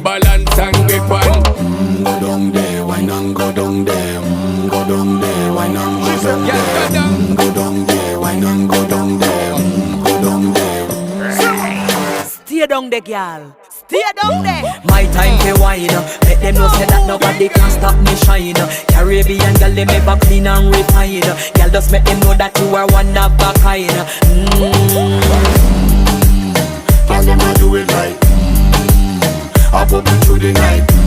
balance and grip on. Go down there, why not go down there? Go down there, why not go down there? Go down there, why not go down there? Go down there. Stay down there, girl. Stay down there. My time to wine. Make them know say that nobody can stop me shine. Caribbean girl, they make back clean and refine. Girl, just make them know that you are one of a kind. Girl, them a do it right. I bubble through the night.